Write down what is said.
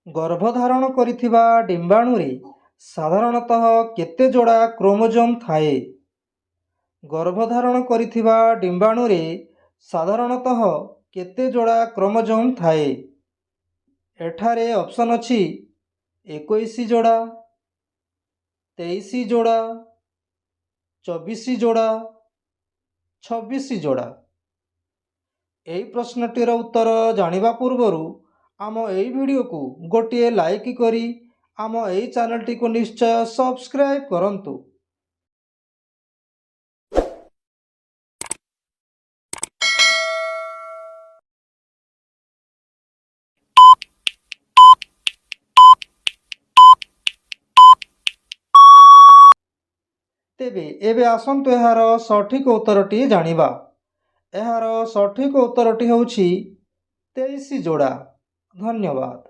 गर्भधारण करिथिबा डिंबाणुरे साधारणतः केते जोड़ा क्रोमोजोम थाए? गर्भधारण करिथिबा डिंबाणुरे साधारणतः केते जोड़ा क्रोमोजोम थाए? एठारे ऑप्शन अछि 21 जोड़ा, 23 जोड़ा, 24 जोड़ा, 26 जोड़ा। एई प्रश्नटीर उत्तर जानिबा पूर्वरु आम एई वीडियो को गोटे लाइक करी आम एई चैनल टी को निश्चय सब्सक्राइब करंतु। तेबे एबे आसंतु एहार सठिक उत्तरटी जानिबा। एहार सठिक उत्तरटी होउछि 23 जोड़ा। धन्यवाद।